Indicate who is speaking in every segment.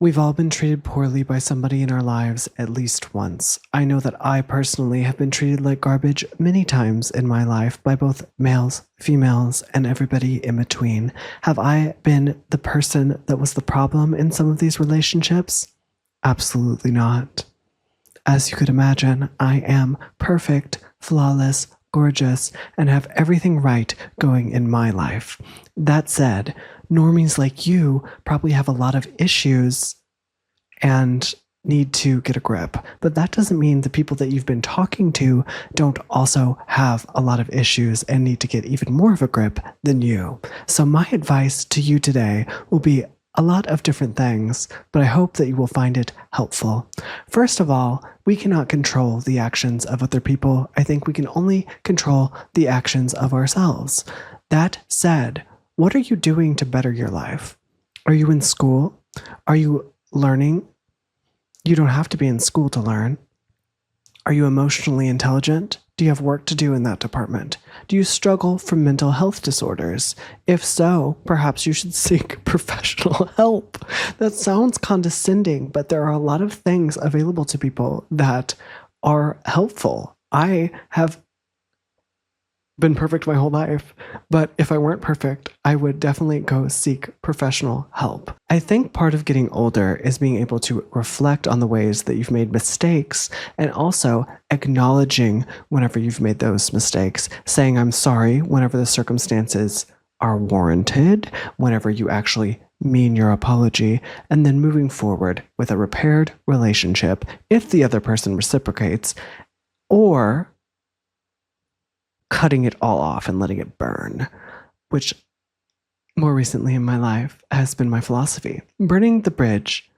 Speaker 1: We've all been treated poorly by somebody in our lives at least once. I know that I personally have been treated like garbage many times in my life by both males, females, and everybody in between. Have I been the person that was the problem in some of these relationships? Absolutely not. As you could imagine, I am perfect, flawless, gorgeous, and have everything right going in my life. That said, normies like you probably have a lot of issues and need to get a grip. But that doesn't mean the people that you've been talking to don't also have a lot of issues and need to get even more of a grip than you. So my advice to you today will be a lot of different things, but I hope that you will find it helpful. First of all, we cannot control the actions of other people. I think we can only control the actions of ourselves. That said, what are you doing to better your life? Are you in school? Are you learning? You don't have to be in school to learn. Are you emotionally intelligent? Do you have work to do in that department? Do you struggle from mental health disorders? If so, perhaps you should seek professional help. That sounds condescending, but there are a lot of things available to people that are helpful. I have been perfect my whole life, but if I weren't perfect, I would definitely go seek professional help. I think part of getting older is being able to reflect on the ways that you've made mistakes and also acknowledging whenever you've made those mistakes, saying I'm sorry whenever the circumstances are warranted, whenever you actually mean your apology, and then moving forward with a repaired relationship if the other person reciprocates, or cutting it all off and letting it burn, which more recently in my life has been my philosophy. Burning the bridge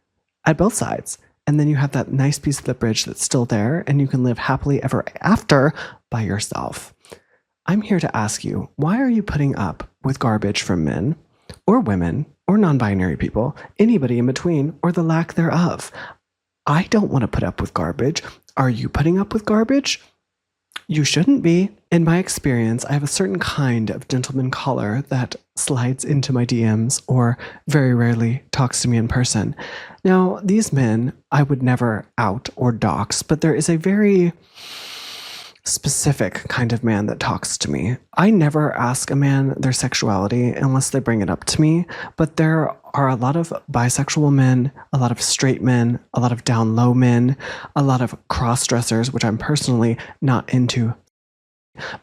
Speaker 1: at both sides, and then you have that nice piece of the bridge that's still there, and you can live happily ever after by yourself. I'm here to ask you, why are you putting up with garbage from men or women or non-binary people, anybody in between, or the lack thereof? I don't want to put up with garbage. Are you putting up with garbage? You shouldn't be. In my experience, I have a certain kind of gentleman caller that slides into my DMs or very rarely talks to me in person. Now, these men I would never out or dox, but there is a very specific kind of man that talks to me. I never ask a man their sexuality unless they bring it up to me, but there are a lot of bisexual men, a lot of straight men, a lot of down low men, a lot of cross-dressers, which I'm personally not into.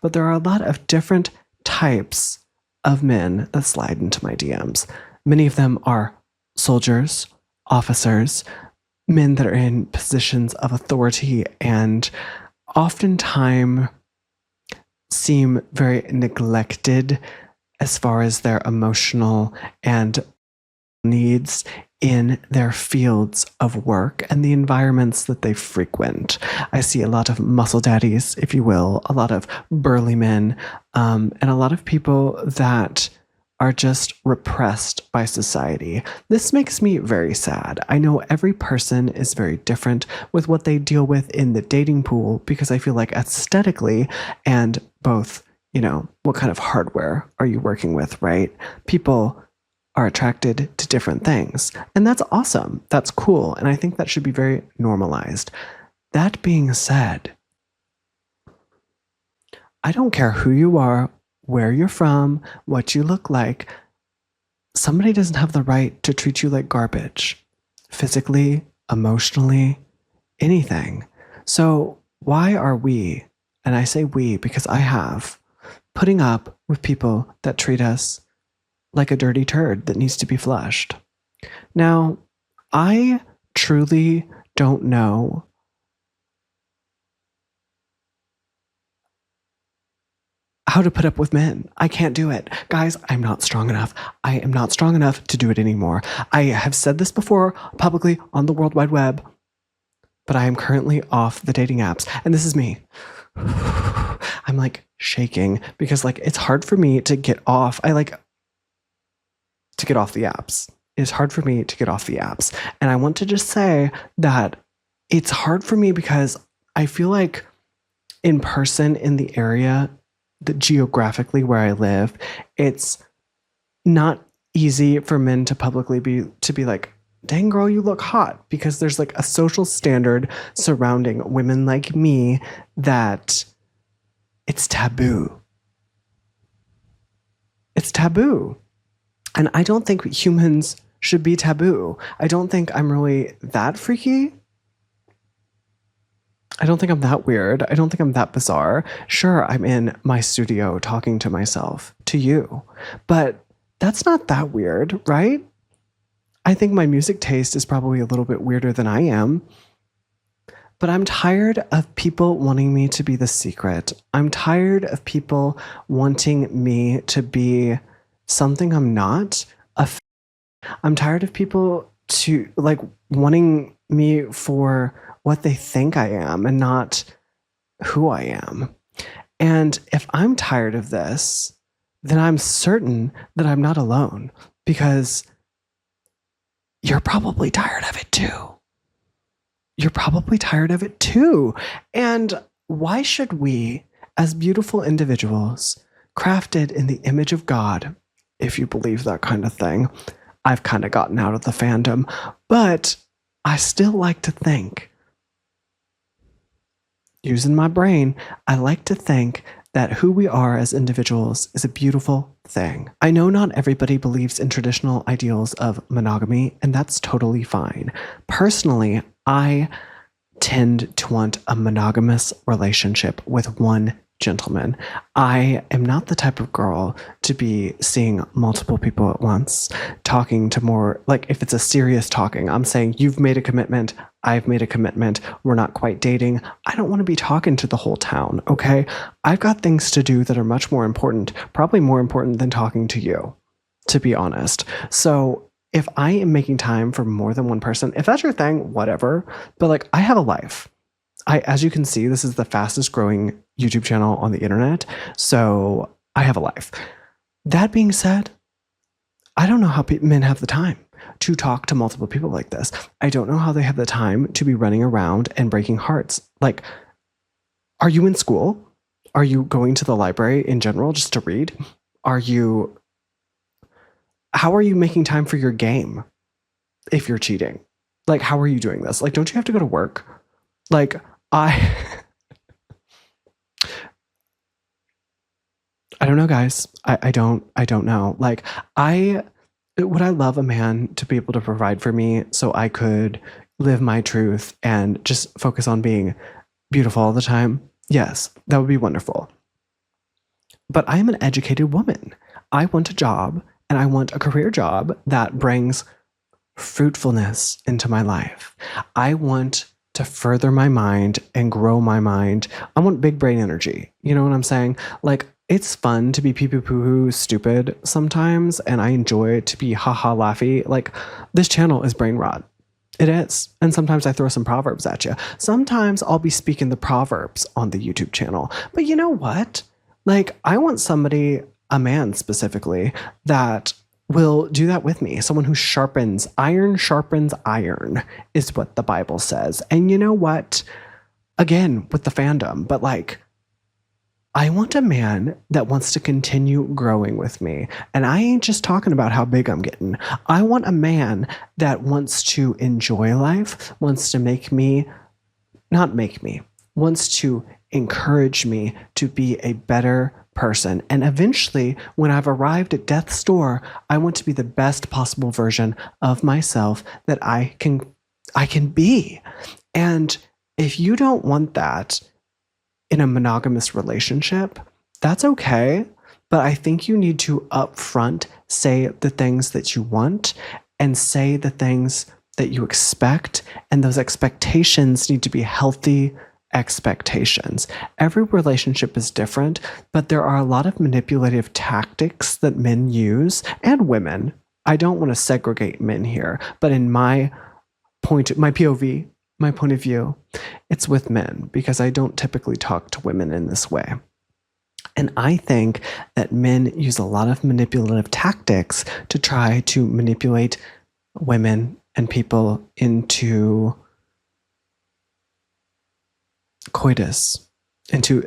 Speaker 1: But there are a lot of different types of men that slide into my DMs. Many of them are soldiers, officers, men that are in positions of authority and oftentimes seem very neglected as far as their emotional and needs in their fields of work and the environments that they frequent. I see a lot of muscle daddies, if you will, a lot of burly men, and a lot of people that are just repressed by society. This makes me very sad. I know every person is very different with what they deal with in the dating pool because I feel like aesthetically and both, what kind of hardware are you working with, right? People are attracted to different things. And that's awesome. That's cool. And I think that should be very normalized. That being said, I don't care who you are, where you're from, what you look like. Somebody doesn't have the right to treat you like garbage, physically, emotionally, anything. So why are we, and I say we because I have, putting up with people that treat us like a dirty turd that needs to be flushed? Now, I truly don't know how to put up with men. I can't do it. Guys, I'm not strong enough. I am not strong enough to do it anymore. I have said this before publicly on the World Wide Web, but I am currently off the dating apps. And this is me. I'm like shaking because it's hard for me to get off. To get off the apps. It's hard for me to get off the apps. And I want to just say that it's hard for me because I feel like in person in the area, that geographically where I live, it's not easy for men to publicly be like dang girl, you look hot, because there's like a social standard surrounding women like me that it's taboo. It's taboo. And I don't think humans should be taboo. I don't think I'm really that freaky. I don't think I'm that weird. I don't think I'm that bizarre. Sure, I'm in my studio talking to myself, to you, but that's not that weird, right? I think my music taste is probably a little bit weirder than I am, but I'm tired of people wanting me to be the secret. I'm tired of people wanting me to be something I'm not. I'm tired of people to like wanting me for what they think I am and not who I am. And if I'm tired of this, then I'm certain that I'm not alone, because you're probably tired of it too. You're probably tired of it too. And why should we, as beautiful individuals, crafted in the image of God, if you believe that kind of thing, I've kind of gotten out of the fandom, but I still like to think, using my brain, I like to think that who we are as individuals is a beautiful thing. I know not everybody believes in traditional ideals of monogamy, and that's totally fine. Personally, I tend to want a monogamous relationship with one gentleman. I am not the type of girl to be seeing multiple people at once, talking to more, like if it's a serious talking, I'm saying you've made a commitment, I've made a commitment, we're not quite dating. I don't want to be talking to the whole town, okay? I've got things to do that are much more important, probably more important than talking to you, to be honest. So if I am making time for more than one person, if that's your thing, whatever, but like I have a life. As you can see, this is the fastest growing YouTube channel on the internet. So I have a life. That being said, I don't know how men have the time to talk to multiple people like this. I don't know how they have the time to be running around and breaking hearts. Like, are you in school? Are you going to the library in general just to read? How are you making time for your game if you're cheating? Like, how are you doing this? Like, don't you have to go to work? Like, I don't know, guys. I don't know. Like, would I love a man to be able to provide for me so I could live my truth and just focus on being beautiful all the time? Yes, that would be wonderful. But I am an educated woman. I want a job, and I want a career job that brings fruitfulness into my life. I want to further my mind and grow my mind. I want big brain energy. You know what I'm saying? Like, it's fun to be pee-poo-poo-hoo stupid sometimes, and I enjoy to be ha-ha laughy. Like, this channel is brain rot. It is. And sometimes I throw some proverbs at you. Sometimes I'll be speaking the proverbs on the YouTube channel. But you know what? Like, I want somebody, a man specifically, that will do that with me. Someone who sharpens iron is what the Bible says. And you know what? Again, with the fandom, but like, I want a man that wants to continue growing with me. And I ain't just talking about how big I'm getting. I want a man that wants to enjoy life, wants to wants to encourage me to be a better person. And eventually, when I've arrived at death's door, I want to be the best possible version of myself that I can be. And if you don't want that in a monogamous relationship, that's okay. But I think you need to upfront say the things that you want and say the things that you expect. And those expectations need to be healthy expectations. Every relationship is different, but there are a lot of manipulative tactics that men use, and women. I don't want to segregate men here, but in my POV, my point of view, it's with men, because I don't typically talk to women in this way. And I think that men use a lot of manipulative tactics to try to manipulate women and people into coitus, into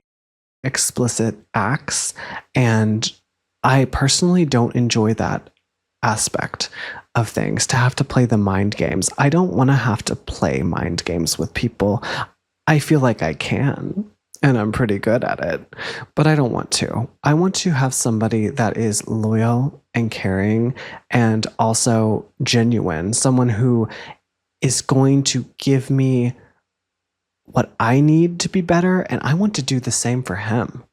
Speaker 1: explicit acts. And I personally don't enjoy that aspect of things, to have to play the mind games. I don't want to have to play mind games with people. I feel like I can, and I'm pretty good at it, but I don't want to. I want to have somebody that is loyal and caring and also genuine, someone who is going to give me what I need to be better, and I want to do the same for him.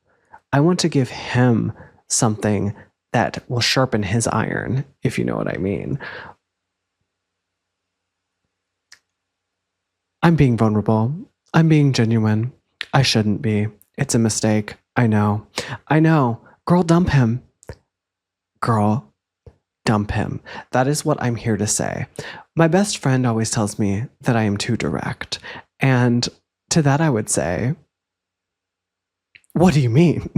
Speaker 1: I want to give him something that will sharpen his iron, if you know what I mean. I'm being vulnerable. I'm being genuine. I shouldn't be. It's a mistake. I know. I know. Girl, dump him. Girl, dump him. That is what I'm here to say. My best friend always tells me that I am too direct. And to that I would say, what do you mean?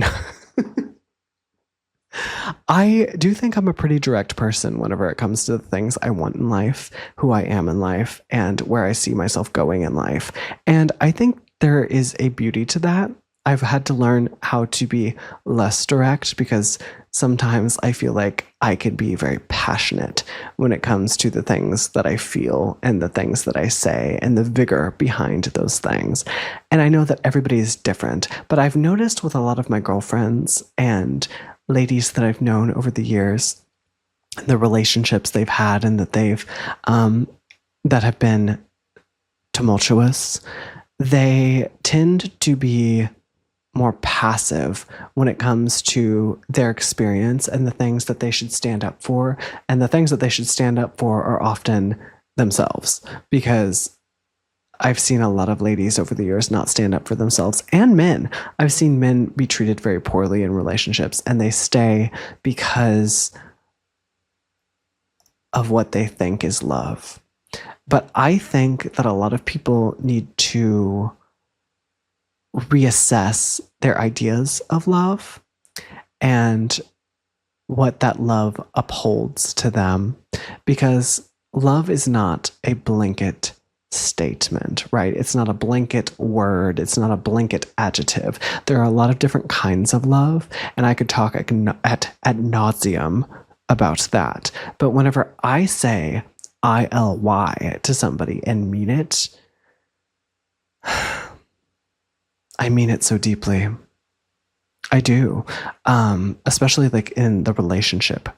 Speaker 1: I do think I'm a pretty direct person whenever it comes to the things I want in life, who I am in life, and where I see myself going in life. And I think there is a beauty to that. I've had to learn how to be less direct because sometimes I feel like I could be very passionate when it comes to the things that I feel and the things that I say and the vigor behind those things. And I know that everybody is different, but I've noticed with a lot of my girlfriends and ladies that I've known over the years, the relationships they've had and that they've that have been tumultuous, they tend to be more passive when it comes to their experience and the things that they should stand up for. And the things that they should stand up for are often themselves, because I've seen a lot of ladies over the years not stand up for themselves, and men. I've seen men be treated very poorly in relationships, and they stay because of what they think is love. But I think that a lot of people need to reassess their ideas of love and what that love upholds to them, because love is not a blanket statement, right? It's not a blanket word. It's not a blanket adjective. There are a lot of different kinds of love, and I could talk ad nauseum about that. But whenever I say ILY to somebody and mean it, I mean it so deeply. I do, especially like in the relationship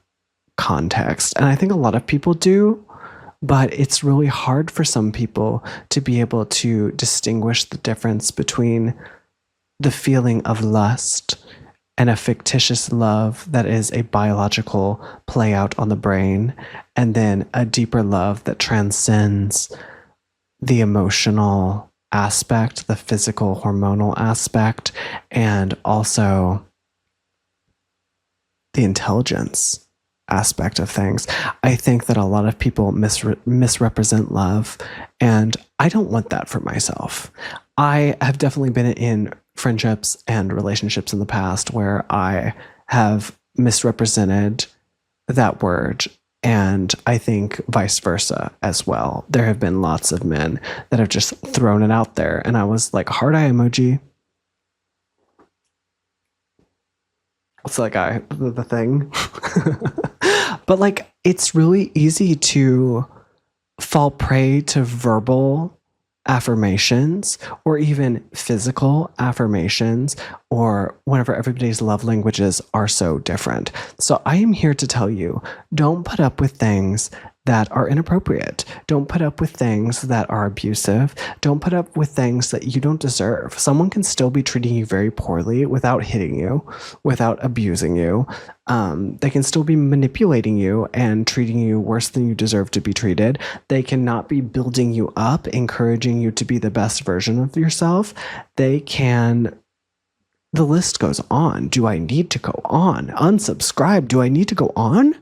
Speaker 1: context. And I think a lot of people do, but it's really hard for some people to be able to distinguish the difference between the feeling of lust and a fictitious love that is a biological play out on the brain, and then a deeper love that transcends the emotional aspect, the physical hormonal aspect, and also the intelligence aspect of things. I think that a lot of people misrepresent love, and I don't want that for myself. I have definitely been in friendships and relationships in the past where I have misrepresented that word, and I think vice versa as well. There have been lots of men that have just thrown it out there, and I was like, heart eye emoji. What's that guy? The thing. But like, it's really easy to fall prey to verbal affirmations or even physical affirmations, or whenever everybody's love languages are so different. So I am here to tell you, don't put up with things that are inappropriate. Don't put up with things that are abusive. Don't put up with things that you don't deserve. Someone can still be treating you very poorly without hitting you, without abusing you. They can still be manipulating you and treating you worse than you deserve to be treated. They cannot be building you up, encouraging you to be the best version of yourself. They can... The list goes on. Do I need to go on? Unsubscribe. Do I need to go on?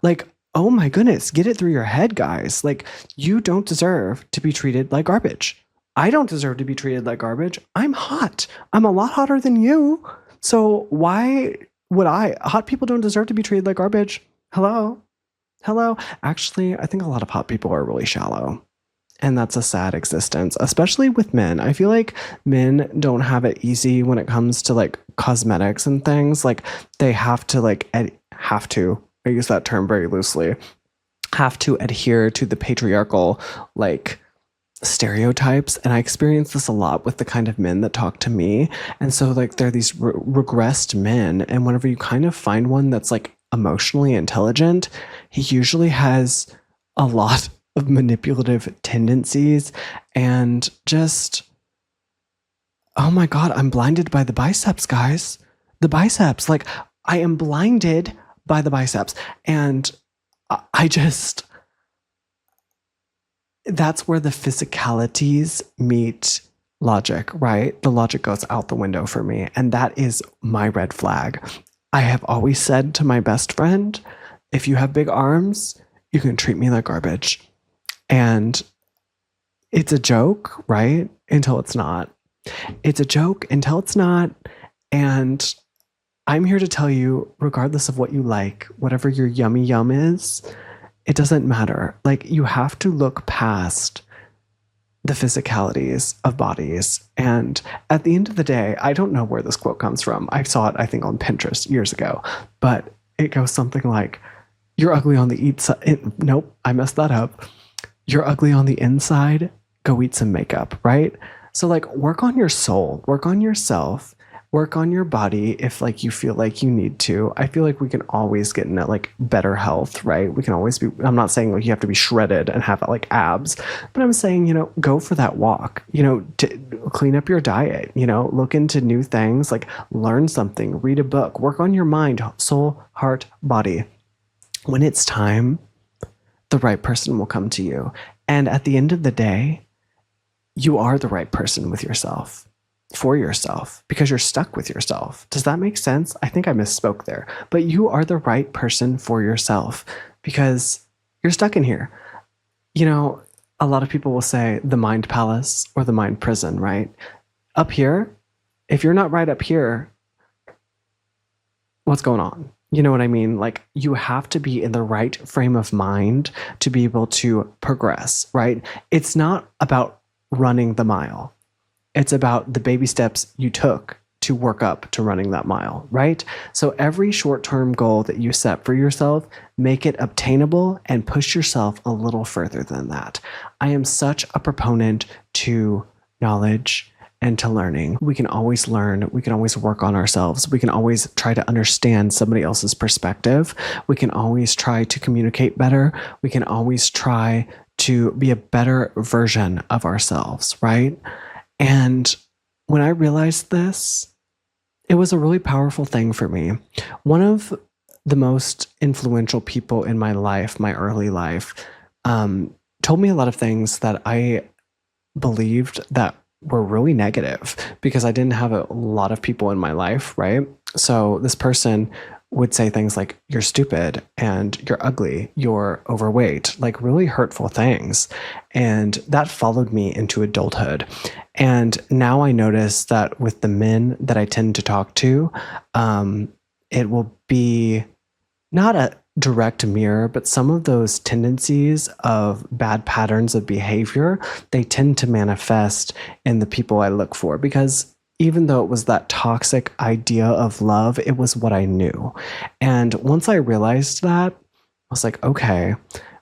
Speaker 1: Like, oh my goodness, get it through your head, guys. Like, you don't deserve to be treated like garbage. I don't deserve to be treated like garbage. I'm hot. I'm a lot hotter than you. So why would I? Hot people don't deserve to be treated like garbage. Hello? Hello? Actually, I think a lot of hot people are really shallow. And that's a sad existence, especially with men. I feel like men don't have it easy when it comes to like cosmetics and things. Like, they have to I use that term very loosely, have to adhere to the patriarchal, like, stereotypes. And I experience this a lot with the kind of men that talk to me. And so, like, they're these regressed men. And whenever you kind of find one that's like emotionally intelligent, he usually has a lot of manipulative tendencies and just, oh my God, I'm blinded by the biceps, guys. The biceps. Like, I am blinded by the biceps. And I just, that's where the physicalities meet logic, right? The logic goes out the window for me. And that is my red flag. I have always said to my best friend, if you have big arms, you can treat me like garbage. And it's a joke, right? Until it's not. It's a joke until it's not. And I'm here to tell you, regardless of what you like, whatever your yummy yum is, it doesn't matter. Like, you have to look past the physicalities of bodies. And at the end of the day, I don't know where this quote comes from. I saw it, I think, on Pinterest years ago, but it goes something like, you're ugly on the inside. Nope, I messed that up. You're ugly on the inside. Go eat some makeup, right? So, like, work on your soul, work on yourself, work on your body if, like, you feel like you need to. I feel like we can always get in like better health, right? We can always be, I'm not saying like you have to be shredded and have like abs, but I'm saying, you know, go for that walk, you know, to clean up your diet, you know, look into new things, like learn something, read a book, work on your mind, soul, heart, body. When it's time, the right person will come to you. And at the end of the day, you are the right person with yourself, for yourself, because you're stuck with yourself. Does that make sense? I think I misspoke there, but you are the right person for yourself because you're stuck in here. You know, a lot of people will say the mind palace or the mind prison, right? Up here, if you're not right up here, what's going on? You know what I mean? Like, you have to be in the right frame of mind to be able to progress, right? It's not about running the mile. It's about the baby steps you took to work up to running that mile, right? So every short-term goal that you set for yourself, make it obtainable and push yourself a little further than that. I am such a proponent to knowledge and to learning. We can always learn. We can always work on ourselves. We can always try to understand somebody else's perspective. We can always try to communicate better. We can always try to be a better version of ourselves, right? And when I realized this, it was a really powerful thing for me. One of the most influential people in my life, my early life, told me a lot of things that I believed that were really negative because I didn't have a lot of people in my life, right? So this person would say things like, you're stupid and you're ugly, you're overweight, like really hurtful things. And that followed me into adulthood. And now I notice that with the men that I tend to talk to, it will be not a direct mirror, but some of those tendencies of bad patterns of behavior, they tend to manifest in the people I look for because even though it was that toxic idea of love, it was what I knew. And once I realized that, I was like, okay,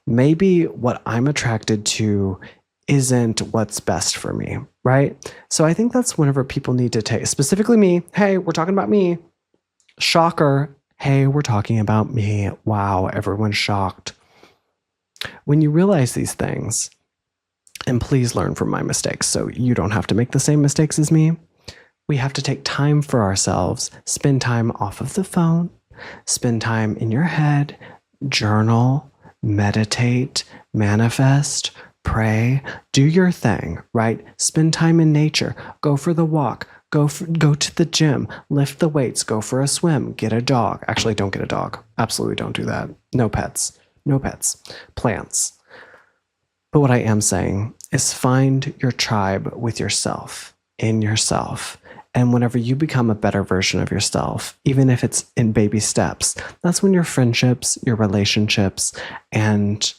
Speaker 1: maybe what I'm attracted to isn't what's best for me, right? So I think that's whenever people need to take, specifically me, hey, we're talking about me. Shocker. Hey, we're talking about me. Wow, everyone's shocked. When you realize these things, and please learn from my mistakes so you don't have to make the same mistakes as me, we have to take time for ourselves, spend time off of the phone, spend time in your head, journal, meditate, manifest, pray, do your thing, right? Spend time in nature, go for the walk, go to the gym, lift the weights, go for a swim, get a dog. Actually, don't get a dog. Absolutely don't do that. No pets, plants. But what I am saying is find your tribe with yourself, in yourself. And whenever you become a better version of yourself, even if it's in baby steps, that's when your friendships, your relationships, and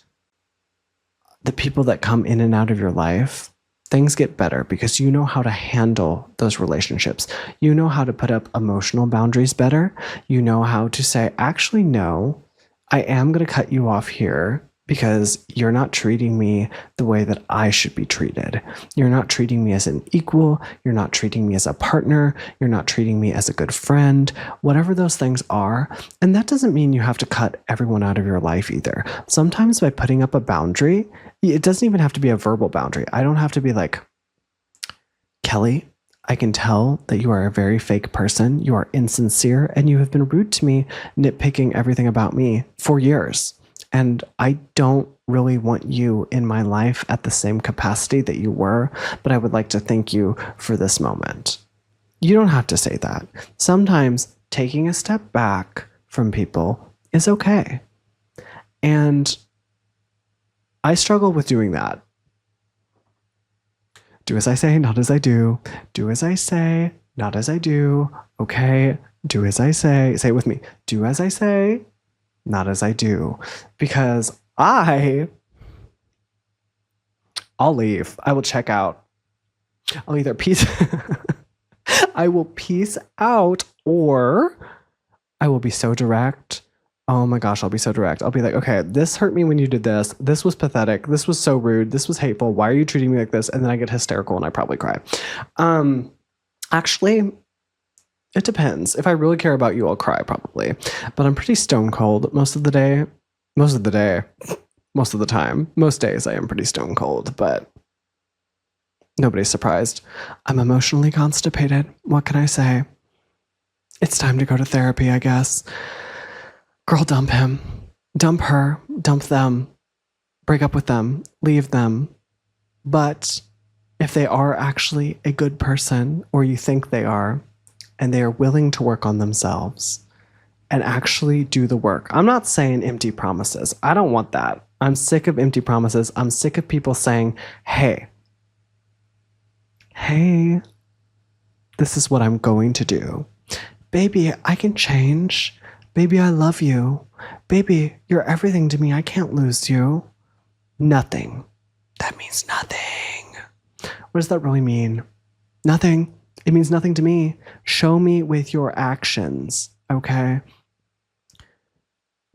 Speaker 1: the people that come in and out of your life, things get better because you know how to handle those relationships. You know how to put up emotional boundaries better. You know how to say, actually, no, I am going to cut you off here because you're not treating me the way that I should be treated. You're not treating me as an equal. You're not treating me as a partner. You're not treating me as a good friend, whatever those things are. And that doesn't mean you have to cut everyone out of your life either. Sometimes by putting up a boundary, it doesn't even have to be a verbal boundary. I don't have to be like, Kelly, I can tell that you are a very fake person. You are insincere and you have been rude to me, nitpicking everything about me for years. And I don't really want you in my life at the same capacity that you were, but I would like to thank you for this moment. You don't have to say that. Sometimes taking a step back from people is okay. And I struggle with doing that. Do as I say, not as I do. Do as I say, not as I do. Okay. Do as I say. Say it with me. Do as I say, not as I do. Because I'll leave. I will check out. I'll either I will peace out, or I will be so direct. Oh my gosh, I'll be so direct. I'll be like, okay, this hurt me when you did this. This was pathetic. This was so rude. This was hateful. Why are you treating me like this? And then I get hysterical and I probably cry. Actually, it depends. If I really care about you, I'll cry probably. But I'm pretty stone cold most of the day. Most of the time. Most days I am pretty stone cold, but nobody's surprised. I'm emotionally constipated. What can I say? It's time to go to therapy, I guess. Girl, dump him. Dump her. Dump them. Break up with them. Leave them. But if they are actually a good person, or you think they are, and they are willing to work on themselves and actually do the work. I'm not saying empty promises. I don't want that. I'm sick of empty promises. I'm sick of people saying, hey, this is what I'm going to do. Baby, I can change. Baby, I love you. Baby, you're everything to me. I can't lose you. Nothing. That means nothing. What does that really mean? Nothing. It means nothing to me. Show me with your actions, okay?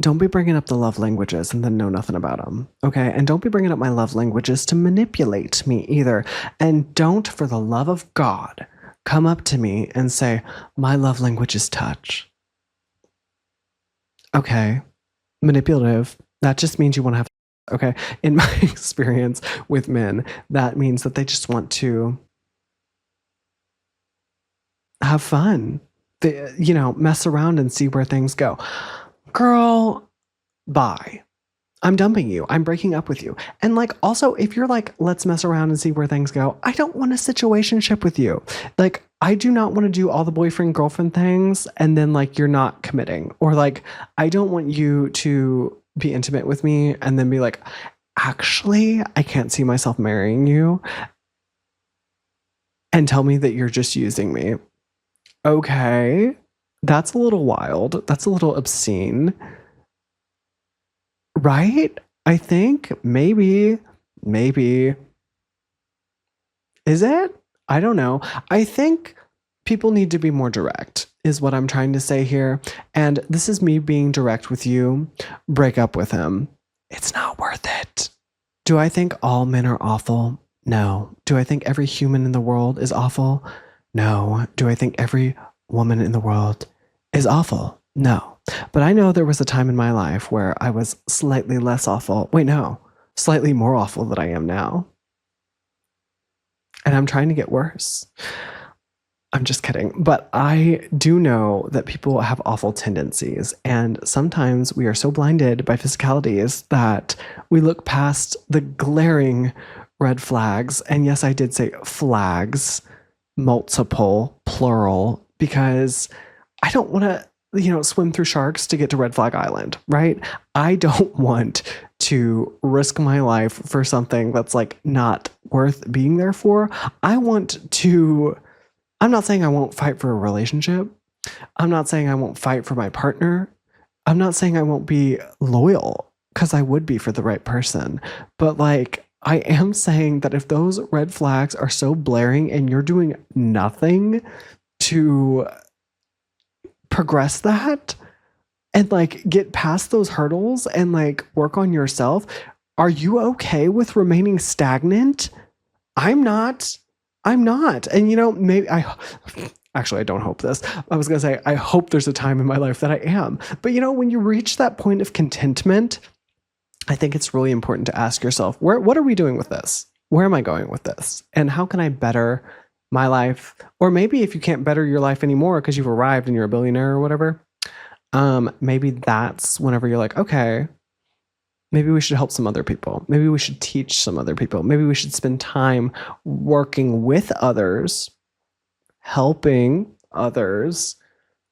Speaker 1: Don't be bringing up the love languages and then know nothing about them, okay? And don't be bringing up my love languages to manipulate me either. And don't, for the love of God, come up to me and say, my love language is touch. Okay, manipulative. That just means you want to have, okay? In my experience with men, that means that they just want to have fun. They, mess around and see where things go. Girl, bye. I'm dumping you. I'm breaking up with you. And like, also, if you're like, let's mess around and see where things go, I don't want a situationship with you. Like, I do not want to do all the boyfriend girlfriend things and then like you're not committing. Or like, I don't want you to be intimate with me and then be like, actually, I can't see myself marrying you, and tell me that you're just using me. Okay, that's a little wild. That's a little obscene. Right? I think maybe. Is it? I don't know. I think people need to be more direct, is what I'm trying to say here. And this is me being direct with you. Break up with him. It's not worth it. Do I think all men are awful? No. Do I think every human in the world is awful? No. Do I think every woman in the world is awful? No. But I know there was a time in my life where I was slightly less awful. Wait, no. Slightly more awful than I am now. And I'm trying to get worse. I'm just kidding. But I do know that people have awful tendencies. And sometimes we are so blinded by physicalities that we look past the glaring red flags. And yes, I did say flags, multiple, plural, because I don't want to, swim through sharks to get to Red Flag Island, right? I don't want to risk my life for something that's like not worth being there for. I'm not saying I won't fight for a relationship. I'm not saying I won't fight for my partner. I'm not saying I won't be loyal, because I would be for the right person. But like, I am saying that if those red flags are so blaring and you're doing nothing to progress that, and like get past those hurdles and like work on yourself. Are you okay with remaining stagnant? I'm not. And maybe actually, I don't hope this. I was going to say, I hope there's a time in my life that I am. But when you reach that point of contentment, I think it's really important to ask yourself, what are we doing with this? Where am I going with this? And how can I better my life? Or maybe if you can't better your life anymore because you've arrived and you're a billionaire or whatever, maybe that's whenever you're like, okay, maybe we should help some other people. Maybe we should teach some other people. Maybe we should spend time working with others, helping others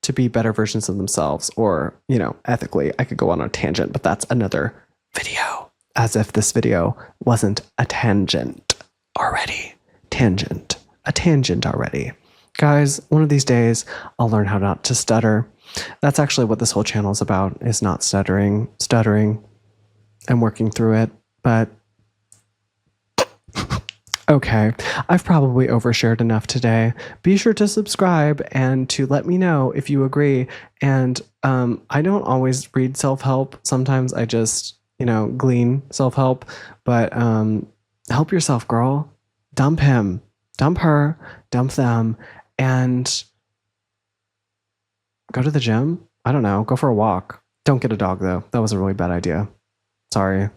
Speaker 1: to be better versions of themselves. Or, ethically, I could go on a tangent, but that's another video. As if this video wasn't a tangent already. A tangent already. Guys, one of these days, I'll learn how not to stutter. That's actually what this whole channel is about, is not stuttering, and working through it. But okay, I've probably overshared enough today. Be sure to subscribe and to let me know if you agree. And I don't always read self-help. Sometimes I just, glean self-help. But help yourself, girl. Dump him, dump her, dump them, and go to the gym. I don't know. Go for a walk. Don't get a dog, though. That was a really bad idea. Sorry.